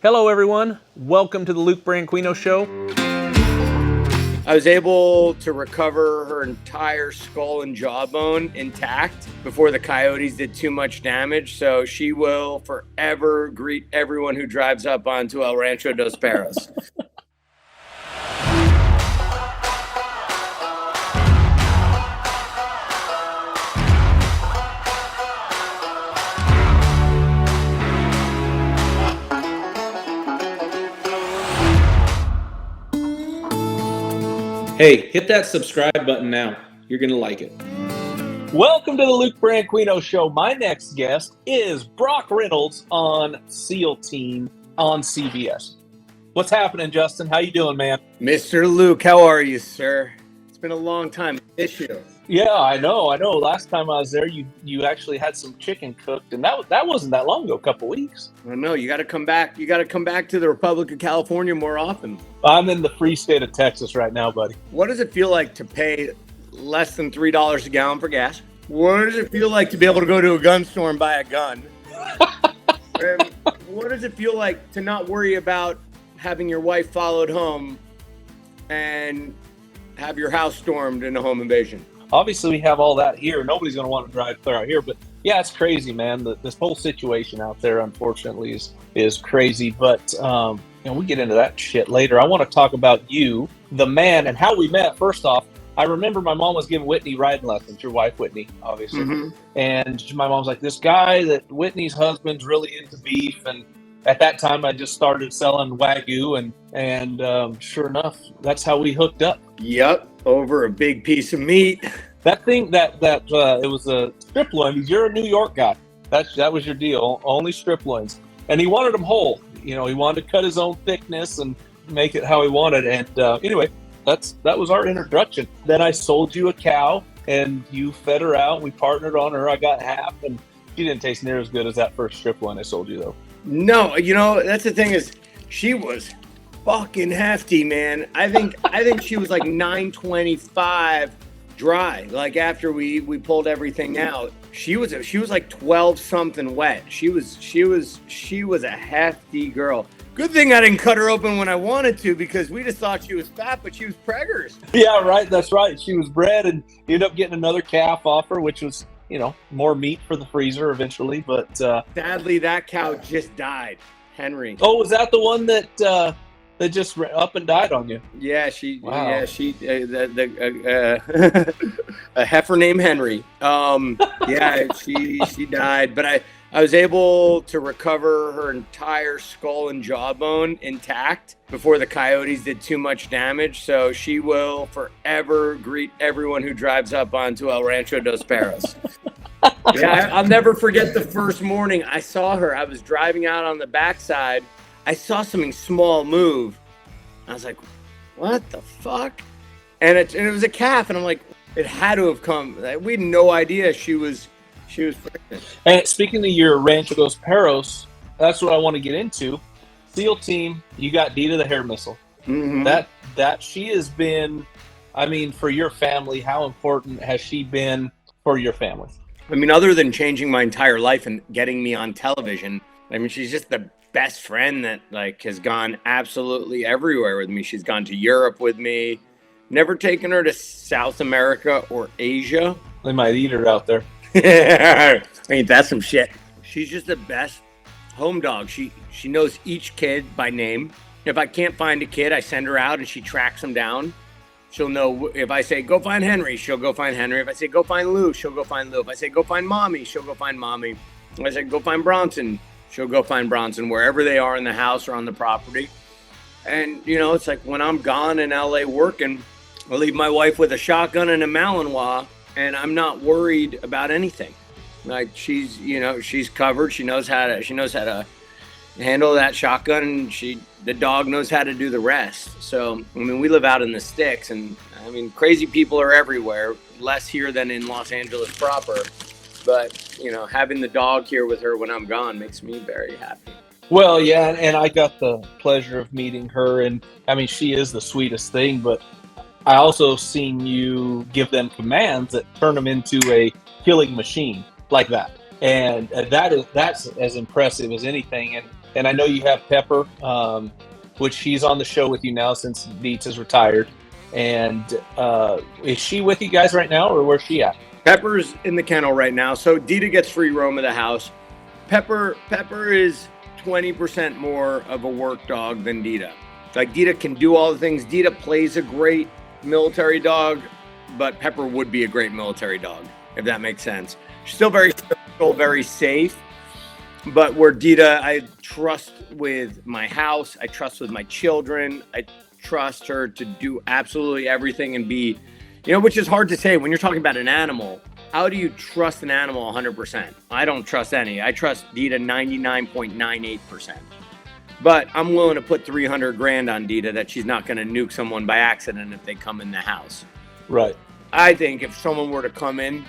Hello, everyone. Welcome to the Luke Branquinho Show. I was able to recover her entire skull and jawbone intact before the coyotes did too much damage. So she will forever greet everyone who drives up onto El Rancho dos Perros. Hey, hit that subscribe button now. You're going to like it. Welcome to the Luke Branquinho Show. My next guest is Brock Reynolds on SEAL Team on CBS. What's happening, Justin? How you doing, man? Mr. Luke, how are you, sir? It's been a long time. Miss you. Yeah, I know. Last time I was there, you actually had some chicken cooked, and that wasn't that long ago, a couple weeks. I know. You got to come back. You got to come back to the Republic of California more often. I'm in the free state of Texas right now, buddy. What does it feel like to pay less than $3 a gallon for gas? What does it feel like to be able to go to a gun store and buy a gun? And what does it feel like to not worry about having your wife followed home and have your house stormed in a home invasion? Obviously, we have all that here. Nobody's going to want to drive clear out here. But yeah, it's crazy, man. This whole situation out there, unfortunately, is crazy. But we get into that shit later. I want to talk about you, the man, and how we met. First off, I remember my mom was giving Whitney riding lessons, your wife, Whitney, obviously. Mm-hmm. And my mom's like, this guy that Whitney's husband's really into beef. And at that time, I just started selling Wagyu. And sure enough, that's how we hooked up. Yep. Over a big piece of meat. That thing that it was a strip loin. You're a New York guy. That was your deal. Only strip loins, and he wanted them whole. He wanted to cut his own thickness and make it how he wanted. And anyway, that was our introduction. Then I sold you a cow, and you fed her out. We partnered on her. I got half, and she didn't taste near as good as that first strip loin I sold you, though. No, that's the thing is, she was fucking hefty, man. I think she was like 925 dry. Like after we pulled everything out, she was like 12 something wet. She was a hefty girl. Good thing I didn't cut her open when I wanted to, because we just thought she was fat, but she was preggers. Yeah, right. That's right. She was bred, and you ended up getting another calf off her, which was more meat for the freezer eventually. But sadly, that cow just died. Henry. Oh, was that the one that just up and died on you? Yeah, a heifer named Henry. She died, but I was able to recover her entire skull and jawbone intact before the coyotes did too much damage. So she will forever greet everyone who drives up onto El Rancho dos Perros. Yeah, I'll never forget the first morning I saw her. I was driving out on the backside. I saw something small move. I was like, what the fuck? And it was a calf. And I'm like, it had to have come. We had no idea she was pregnant. And speaking of your Rancho dos Perros, that's what I want to get into. SEAL Team, you got Dita the hair missile. Mm-hmm. That she has been, for your family, how important has she been for your family? Other than changing my entire life and getting me on television, she's just the best friend that has gone absolutely everywhere with me. She's gone to Europe with me. Never taken her to South America or Asia. They might eat her out there. Ain't that some shit? She's just the best home dog. She knows each kid by name. If I can't find a kid, I send her out and she tracks them down. She'll know if I say, go find Henry, she'll go find Henry. If I say, go find Lou, she'll go find Lou. If I say, go find Mommy, she'll go find Mommy. If I say, go find Bronson, she'll go find Bronson, wherever they are in the house or on the property. And, it's like when I'm gone in LA working, I leave my wife with a shotgun and a Malinois, and I'm not worried about anything. She's covered. She knows how to handle that shotgun, and the dog knows how to do the rest. So, we live out in the sticks, and crazy people are everywhere, less here than in Los Angeles proper. But, having the dog here with her when I'm gone makes me very happy. Well, yeah, and I got the pleasure of meeting her, and she is the sweetest thing, but I also seen you give them commands that turn them into a killing machine like that. And that's as impressive as anything. And and I know you have Pepper, which she's on the show with you now since Beats is retired. And is she with you guys right now, or where's she at? Pepper's in the kennel right now, so Dita gets free roam of the house. Pepper is 20% more of a work dog than Dita. Like, Dita can do all the things. Dita plays a great military dog, but Pepper would be a great military dog, if that makes sense. She's still very social, very safe. But where Dita, I trust with my house, I trust with my children, I trust her to do absolutely everything and be, which is hard to say when you're talking about an animal. How do you trust an animal 100%? I don't trust any. I trust Dita 99.98%. But I'm willing to put $300,000 on Dita that she's not going to nuke someone by accident if they come in the house. Right. I think if someone were to come in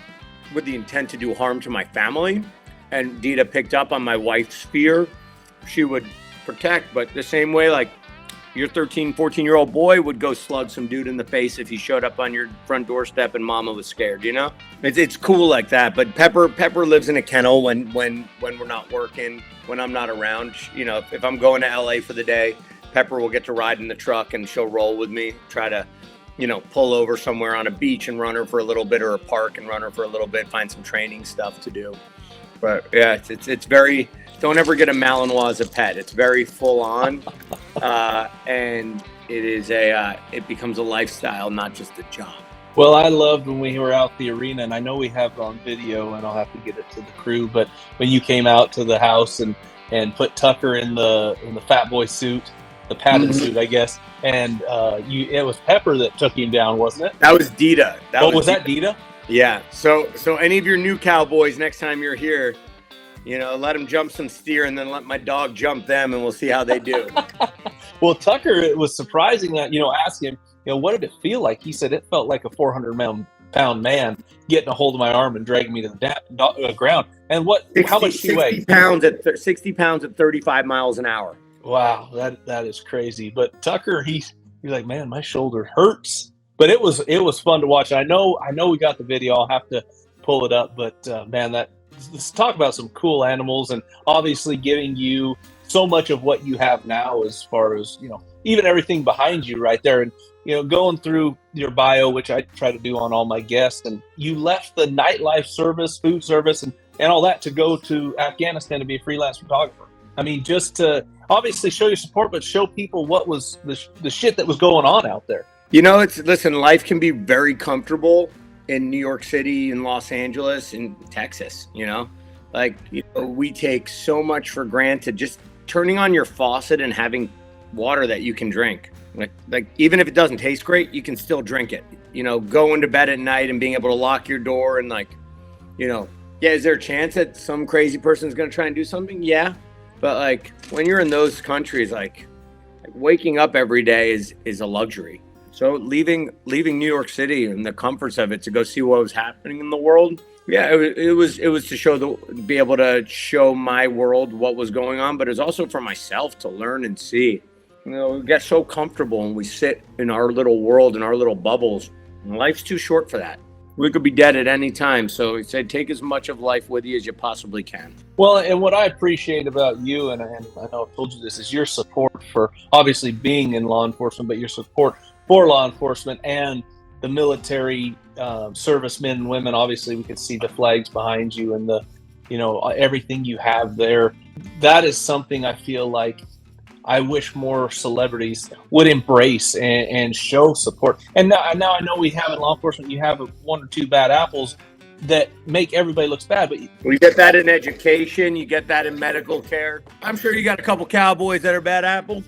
with the intent to do harm to my family, and Dita picked up on my wife's fear, she would protect. But the same way, like, your 13, 14-year-old boy would go slug some dude in the face if he showed up on your front doorstep and mama was scared, It's cool like that. But Pepper lives in a kennel when we're not working, when I'm not around. If I'm going to LA for the day, Pepper will get to ride in the truck and she'll roll with me, try to, pull over somewhere on a beach and run her for a little bit, or a park and run her for a little bit, find some training stuff to do. But yeah, it's very, don't ever get a Malinois as a pet. It's very full on. And it becomes a lifestyle, not just a job. Well, I loved when we were out the arena, and I know we have it on video, and I'll have to get it to the crew. But when you came out to the house and put Tucker in the fat boy suit, the padded suit, I guess, and it was Pepper that took him down, wasn't it? That was Dita. Was that Dita? Yeah. So any of your new cowboys, next time you're here, let them jump some steer and then let my dog jump them, and we'll see how they do. Well, Tucker, it was surprising that, ask him, what did it feel like? He said it felt like a 400-pound man getting a hold of my arm and dragging me to the ground. And how much she weigh? 60 pounds at 35 miles an hour. Wow, that is crazy. But Tucker, he's like, man, my shoulder hurts. But it was fun to watch. I know we got the video. I'll have to pull it up. But man, let's talk about some cool animals, and obviously giving you so much of what you have now, as far as even everything behind you right there. And going through your bio, which I try to do on all my guests, and you left the nightlife service, food service, and all that to go to Afghanistan to be a freelance photographer. I mean, just to obviously show your support, but show people what was the shit that was going on out there. Listen, life can be very comfortable in New York City, in Los Angeles, in Texas, we take so much for granted. Just turning on your faucet and having water that you can drink. Like even if it doesn't taste great, you can still drink it. Going to bed at night and being able to lock your door and is there a chance that some crazy person is going to try and do something? Yeah. But when you're in those countries, waking up every day is a luxury. So leaving New York City and the comforts of it to go see what was happening in the world, yeah, it was to be able to show my world what was going on, but it's also for myself to learn and see. We get so comfortable and we sit in our little world, in our little bubbles, and life's too short for that. We could be dead at any time, so he said, take as much of life with you as you possibly can. Well, and what I appreciate about you, and I know I've told you this, is your support for obviously being in law enforcement, but your support for law enforcement and the military servicemen and women. Obviously, we can see the flags behind you and the, everything you have there. That is something I feel like I wish more celebrities would embrace and show support. And now I know we have in law enforcement, you have one or two bad apples that make everybody looks bad. But you get that in education, you get that in medical care. I'm sure you got a couple cowboys that are bad apples.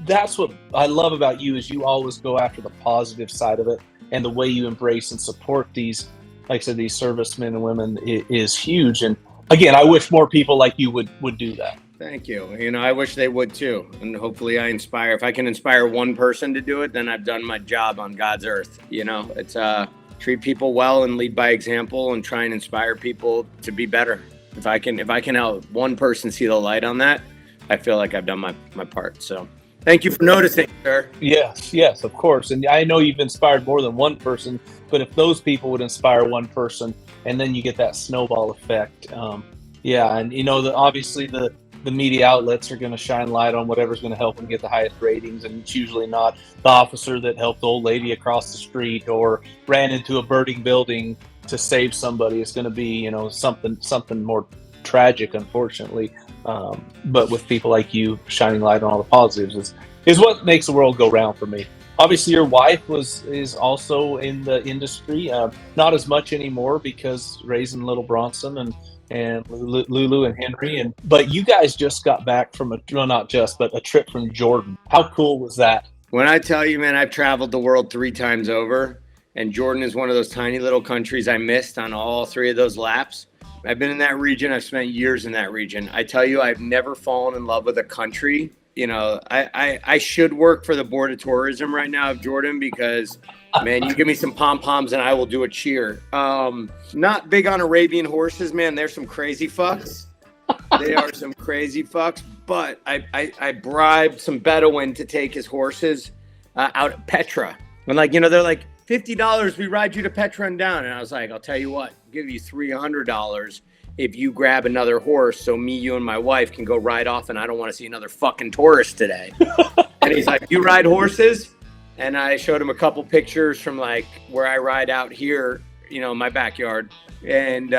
That's what I love about you, is you always go after the positive side of it, and the way you embrace and support these, like I said, these servicemen and women is huge. And again, I wish more people like you would do that. Thank you. I wish they would too. And hopefully I inspire. If I can inspire one person to do it, then I've done my job on God's earth. It's treat people well and lead by example and try and inspire people to be better. If I can help one person see the light on that, I feel like I've done my part. So thank you for noticing, sir. Yes, of course. And I know you've inspired more than one person, but if those people would inspire one person, and then you get that snowball effect. And obviously the the media outlets are going to shine light on whatever's going to help them get the highest ratings, and it's usually not the officer that helped the old lady across the street or ran into a burning building to save somebody. It's going to be, you know, something more tragic, unfortunately. But with people like you shining light on all the positives is what makes the world go round for me. Obviously, your wife is also in the industry, not as much anymore because raising little Bronson and Lulu and Henry, but you guys just got back from a trip from Jordan. How cool was that? When I tell you, man, I've traveled the world 3 times over, and Jordan is one of those tiny little countries I missed on all 3 of those laps. I've been in that region. I've spent years in that region. I tell you, I've never fallen in love with a country. You know, I should work for the Board of Tourism right now of Jordan because, man, you give me some pom-poms and I will do a cheer. Not big on Arabian horses, man. They're some crazy fucks. They are some crazy fucks. But I bribed some Bedouin to take his horses out at Petra. And, like, you know, they're like, $50, we ride you to Petra and down. And I was like, I'll tell you what, I'll give you $300 if you grab another horse so me, you, and my wife can go ride off, and I don't want to see another fucking tourist today. And he's like, you ride horses? And I showed him a couple pictures from, like, where I ride out here, you know, in my backyard. And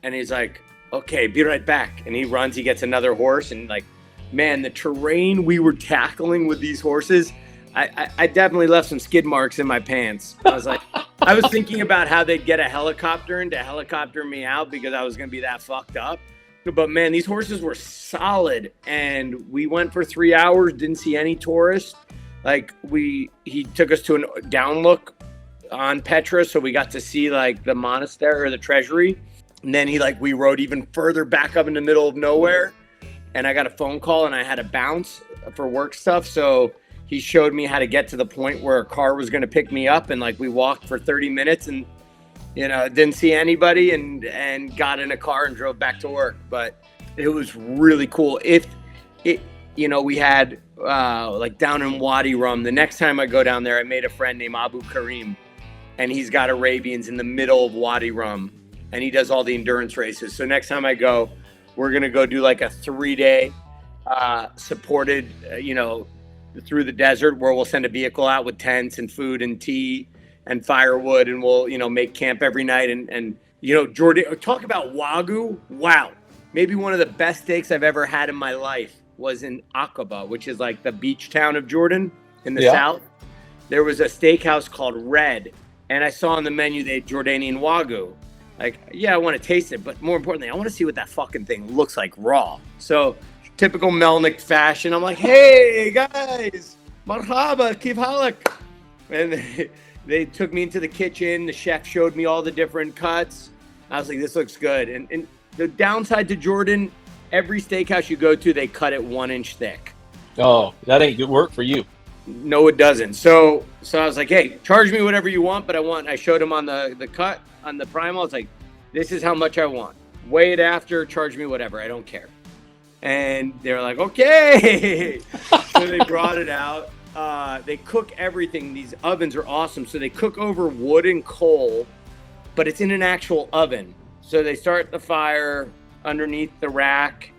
he's like, okay, be right back. And he runs, he gets another horse, and, like, man, the terrain we were tackling with these horses, I definitely left some skid marks in my pants. I was like, I was thinking about how they'd get a helicopter in to helicopter me out because I was going to be that fucked up. But, man, these horses were solid. And we went for 3 hours, didn't see any tourists. Like, he took us to a down look on Petra, so we got to see, like, the monastery or the treasury. And then we rode even further back up in the middle of nowhere. And I got a phone call and I had to bounce for work stuff. So he showed me how to get to the point where a car was going to pick me up. And, like, we walked for 30 minutes and, you know, didn't see anybody and got in a car and drove back to work. But it was really cool. You know, we had, like, down in Wadi Rum, the next time I go down there, I made a friend named Abu Karim. And he's got Arabians in the middle of Wadi Rum. And he does all the endurance races. So next time I go, we're going to go do, like, a 3-day supported, you know, through the desert where we'll send a vehicle out with tents and food and tea and firewood, and we'll, you know, make camp every night. And you know, Jordan, talk about Wagyu. Wow. Maybe one of the best steaks I've ever had in my life was in Aqaba, which is like the beach town of Jordan in the south. There was a steakhouse called Red, and I saw on the menu they had Jordanian Wagyu. Like, yeah, I want to taste it, but more importantly, I want to see what that fucking thing looks like raw. So, typical Melnick fashion, I'm like, hey, guys, marhaba, kif halak? And they took me into the kitchen. The chef showed me all the different cuts. I was like, this looks good. And the downside to Jordan, every steakhouse you go to, they cut it 1 inch thick. Oh, that ain't good work for you. No, it doesn't. So I was like, hey, charge me whatever you want, but I showed him on the cut, on the primal. I was like, this is how much I want. Weigh it after, charge me whatever. I don't care. And they're like, okay. So they brought it out. They cook everything. These ovens are awesome. So they cook over wood and coal, but it's in an actual oven. So they start the fire underneath the rack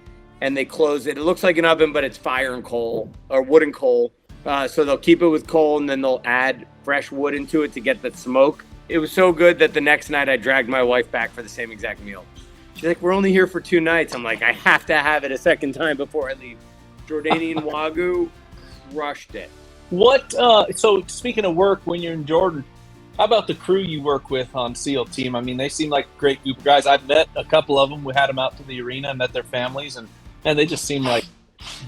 and they close it. It looks like an oven, but it's fire and coal, or wood and coal. So they'll keep it with coal and then they'll add fresh wood into it to get the smoke. It was so good that the next night I dragged my wife back for the same exact meal. She's like, we're only here for 2 nights. I'm like, I have to have it a second time before I leave. Jordanian Wagyu, crushed it. So speaking of work, when you're in Jordan, how about the crew you work with on SEAL Team? I mean, they seem like a great group of guys. I've met a couple of them. We had them out to the arena and met their families, and they just seem like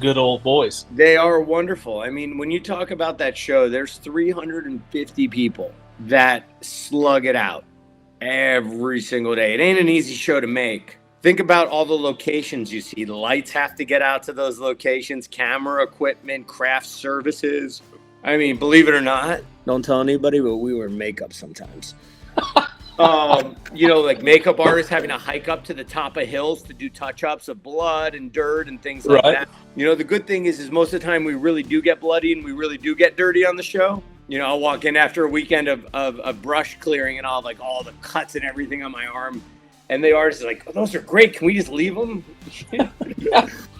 good old boys. They are wonderful. I mean, when you talk about that show, there's 350 people that slug it out every single day. It ain't an easy show to make. Think about all the locations you see. The lights have to get out to those locations, camera equipment, craft services. I mean, believe it or not, don't tell anybody, but we wear makeup sometimes. You know, like makeup artists having to hike up to the top of hills to do touch-ups of blood and dirt and things like that. You know, the good thing is most of the time we really do get bloody and we really do get dirty on the show. You know, I'll walk in after a weekend of brush clearing and I'll have like all the cuts and everything on my arm. And the artist is like, oh, those are great. Can we just leave them?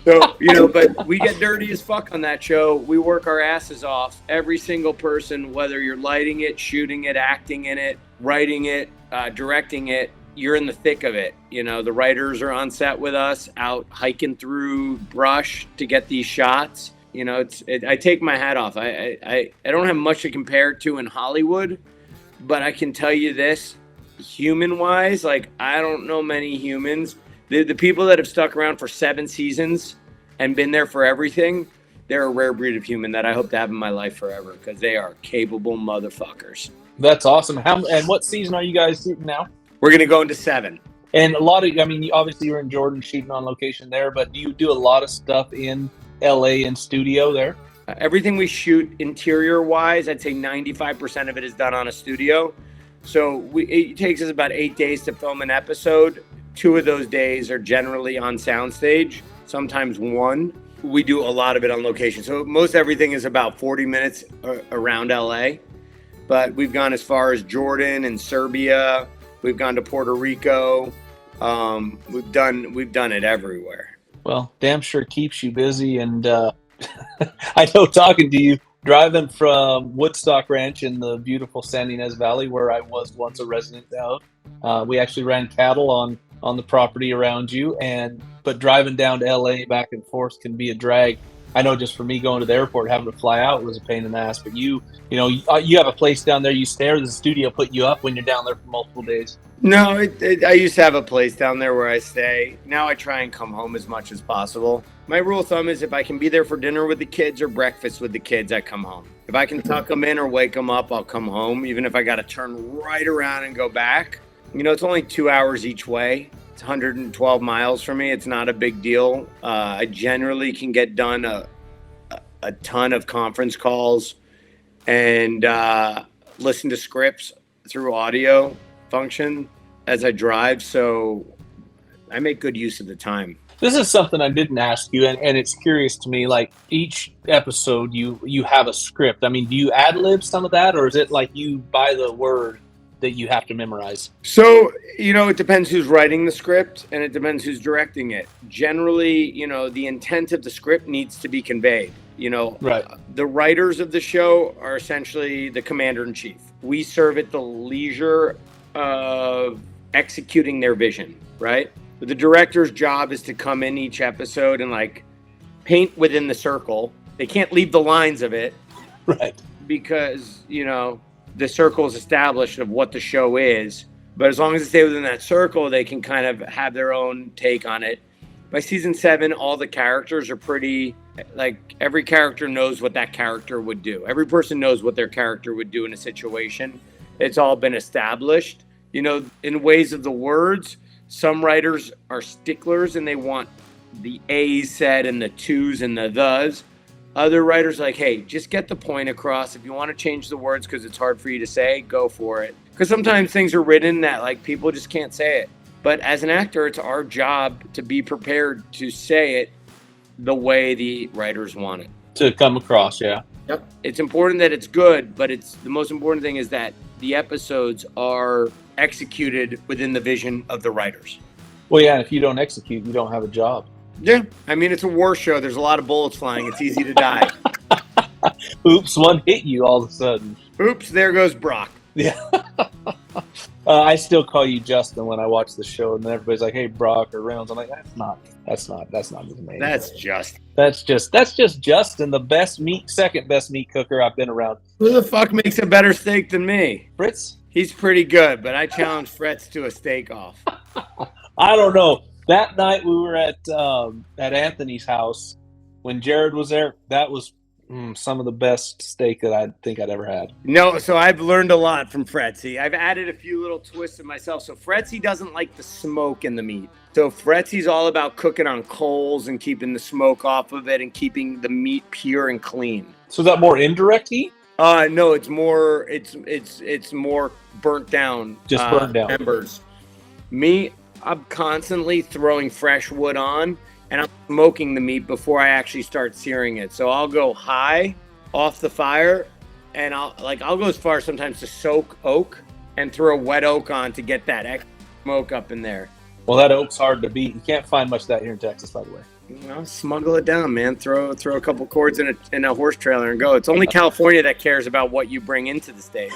So, but we get dirty as fuck on that show. We work our asses off. Every single person, whether you're lighting it, shooting it, acting in it, writing it, directing it, you're in the thick of it. The writers are on set with us, out hiking through brush to get these shots. I take my hat off. I don't have much to compare it to in Hollywood, but I can tell you this, human-wise, like, I don't know many humans. The people that have stuck around for 7 seasons and been there for everything, they're a rare breed of human that I hope to have in my life forever, because they are capable motherfuckers. That's awesome. And what season are you guys shooting now? We're going to go into 7. And obviously you're in Jordan shooting on location there, but do you do a lot of stuff in LA in studio there? Everything we shoot interior-wise, I'd say 95% of it is done on a studio. So it takes us about 8 days to film an episode. 2 of those days are generally on soundstage, sometimes 1. We do a lot of it on location. So most everything is about 40 minutes around LA. But we've gone as far as Jordan and Serbia. We've gone to Puerto Rico. We've done it everywhere. Well, damn sure keeps you busy. And I know, talking to you, driving from Woodstock Ranch in the beautiful San Ynez Valley, where I was once a resident of, we actually ran cattle on the property around you, but driving down to LA back and forth can be a drag. I know, just for me going to the airport, having to fly out was a pain in the ass, but you have a place down there you stay, or does the studio put you up when you're down there for multiple days? No, I used to have a place down there where I stay. Now I try and come home as much as possible. My rule of thumb is if I can be there for dinner with the kids or breakfast with the kids, I come home. If I can tuck them in or wake them up, I'll come home, even if I got to turn right around and go back. It's only 2 hours each way. It's 112 miles for me. It's not a big deal. I generally can get done a ton of conference calls and listen to scripts through audio function as I drive. So I make good use of the time. This is something I didn't ask you, and it's curious to me. Like, each episode, you have a script. I mean, do you ad-lib some of that, or is it like you buy the word that you have to memorize? So, it depends who's writing the script, and it depends who's directing it. Generally, the intent of the script needs to be conveyed. Right. The writers of the show are essentially the commander-in-chief. We serve at the leisure of executing their vision, right? The director's job is to come in each episode and paint within the circle. They can't leave the lines of it. Right. Because, the circle is established of what the show is. But as long as they stay within that circle, they can kind of have their own take on it. By season 7, all the characters are pretty, every character knows what that character would do. Every person knows what their character would do in a situation. It's all been established. In ways of the words, some writers are sticklers and they want the A's said and the twos and the thes. Other writers hey, just get the point across. If you want to change the words because it's hard for you to say, go for it. Because sometimes things are written that people just can't say it. But as an actor, it's our job to be prepared to say it the way the writers want it to come across. Yeah. Yep. It's important that it's good, but the most important thing is that the episodes are executed within the vision of the writers. Well, yeah, if you don't execute, you don't have a job. Yeah. I mean, it's a war show. There's a lot of bullets flying. It's easy to die. Oops, one hit you all of a sudden. Oops, there goes Brock. Yeah. I still call you Justin when I watch the show, and then everybody's like, "Hey, Brock," or Reynolds. I'm like, that's not his name. That's just Justin, the second best meat cooker I've been around. Who the fuck makes a better steak than me? Fritz? He's pretty good, but I challenge Fritz to a steak off. I don't know. That night we were at Anthony's house when Jared was there. That was some of the best steak that I think I'd ever had. No, so I've learned a lot from Fretzy. I've added a few little twists of myself. So Fretzy doesn't like the smoke in the meat. So Fretzy's all about cooking on coals and keeping the smoke off of it and keeping the meat pure and clean. So is that more indirect heat? No, it's more burnt down. Just burnt down. Embers. Me, I'm constantly throwing fresh wood on, and I'm smoking the meat before I actually start searing it. So I'll go high off the fire, and I'll go as far sometimes to soak oak and throw wet oak on to get that extra smoke up in there. Well, that oak's hard to beat. You can't find much of that here in Texas, by the way. smuggle it down, man. Throw a couple cords in a horse trailer and go. It's only California that cares about what you bring into the state.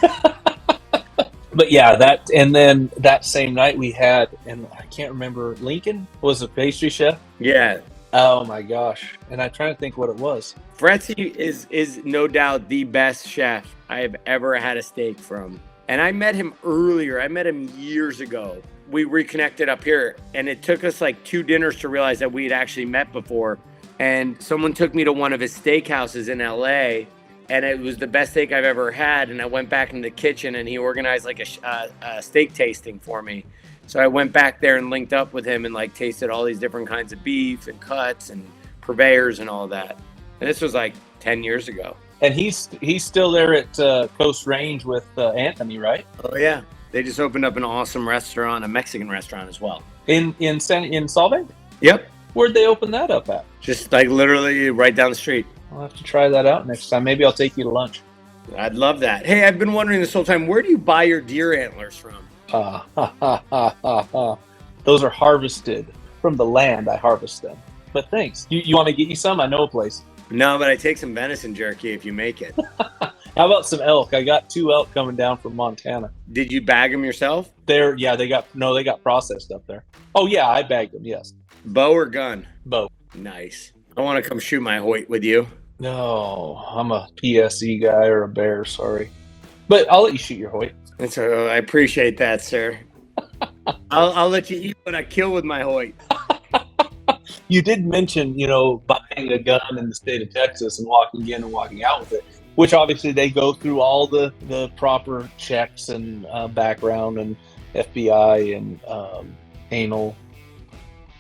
But yeah, and then that same night we had, and I can't remember, Lincoln was a pastry chef. Yeah. Oh my gosh. And I'm trying to think what it was. Fretzy is no doubt the best chef I have ever had a steak from. And I met him earlier. I met him years ago. We reconnected up here, and it took us like 2 dinners to realize that we had actually met before. And someone took me to one of his steakhouses in LA, and it was the best steak I've ever had. And I went back in the kitchen, and he organized like a steak tasting for me. So I went back there and linked up with him and like tasted all these different kinds of beef and cuts and purveyors and all that. And this was like 10 years ago. And he's still there at Coast Range with Anthony, right? Oh yeah. They just opened up an awesome restaurant, a Mexican restaurant as well. In Solvang? Yep. Where'd they open that up at? Just like literally right down the street. I'll have to try that out next time. Maybe I'll take you to lunch. I'd love that. Hey, I've been wondering this whole time, where do you buy your deer antlers from? Those are harvested from the land. I harvest them. But thanks. You want me to get you some? I know a place. No, but I take some venison jerky if you make it. How about some elk? I got 2 elk coming down from Montana. Did you bag them yourself? They got processed up there. Oh yeah, I bagged them. Yes. Bow or gun? Bow. Nice. I want to come shoot my Hoyt with you. No, I'm a PSE guy or a bear. Sorry, but I'll let you shoot your Hoyt. I appreciate that, sir. I'll let you eat what I kill with my Hoyt. You did mention, buying a gun in the state of Texas and walking in and walking out with it, which obviously they go through all the proper checks and background and FBI and anal,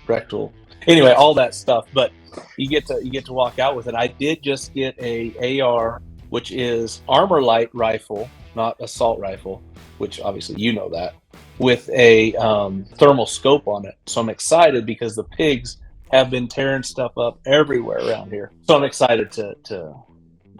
rectal, anyway, all that stuff. But you get to walk out with it. I did just get a AR, which is armor light rifle, not assault rifle, which obviously you know that, with a thermal scope on it. So I'm excited because the pigs have been tearing stuff up everywhere around here. So I'm excited to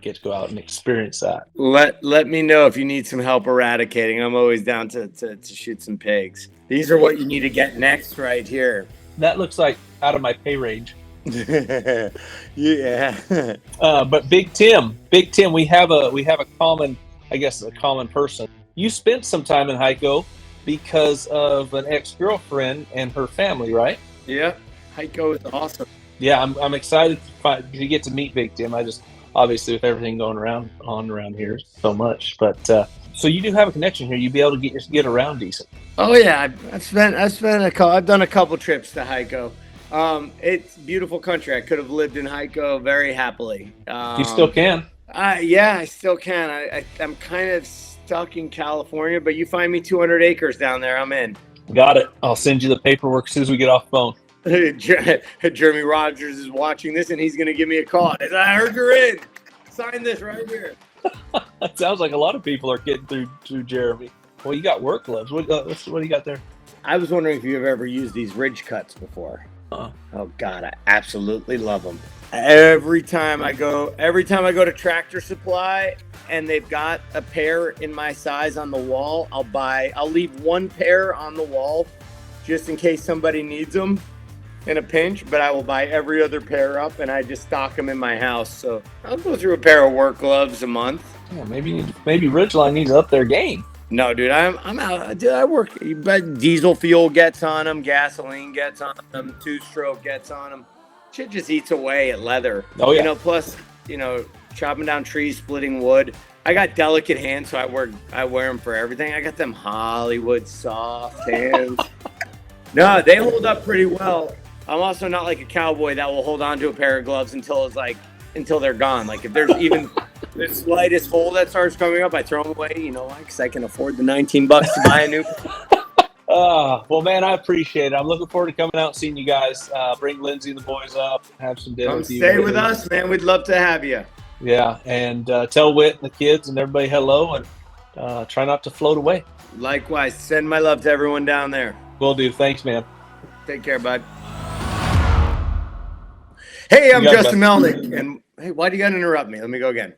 get to go out and experience that. Let me know if you need some help eradicating. I'm always down to shoot some pigs. These are what you need to get next right here. That looks like out of my pay range. Yeah. But Big Tim, we have a common person. You spent some time in Heiko because of an ex-girlfriend and her family, right? Yeah. Heiko is awesome. Yeah, I'm excited to get to meet Big Tim. I just, obviously with everything going around here so much, but so you do have a connection here. You'd be able to get around decent. Oh yeah, I've done a couple trips to Heiko. It's beautiful country. I could have lived in Heiko very happily. You still can. Yeah, I still can. I'm kind of stuck in California, but you find me 200 acres down there, I'm in. Got it. I'll send you the paperwork as soon as we get off the phone. Jeremy Rogers is watching this, and he's going to give me a call. I heard you're in. Sign this right here. It sounds like a lot of people are getting through Jeremy. Well, you got work gloves. What do you got there? I was wondering if you've ever used these ridge cuts before. Oh God, I absolutely love them. Every time I go to Tractor Supply and they've got a pair in my size on the wall, I'll leave one pair on the wall just in case somebody needs them in a pinch, but I will buy every other pair up and I just stock them in my house. So I'll go through a pair of work gloves a month. Yeah, maybe Ridgeline needs to up their game. No, dude, I'm out. Dude, I work. Diesel fuel gets on them, gasoline gets on them, 2-stroke gets on them. Shit just eats away at leather. Oh yeah. Plus, chopping down trees, splitting wood. I got delicate hands, so I wear them for everything. I got them Hollywood soft hands. No, they hold up pretty well. I'm also not like a cowboy that will hold on to a pair of gloves until they're gone. Like if there's even the slightest hole that starts coming up, I throw them away. You know why? Because I can afford the $19 to buy a new. Well, man, I appreciate it. I'm looking forward to coming out and seeing you guys. Bring Lindsay and the boys up, have some dinner. Come stay with us, man. We'd love to have you. Yeah, and tell Whit and the kids and everybody hello, and try not to float away. Likewise, send my love to everyone down there. Will do. Thanks, man. Take care, bud. Hey, I'm Justin Melnick, and hey, why do you gotta interrupt me? Let me go again.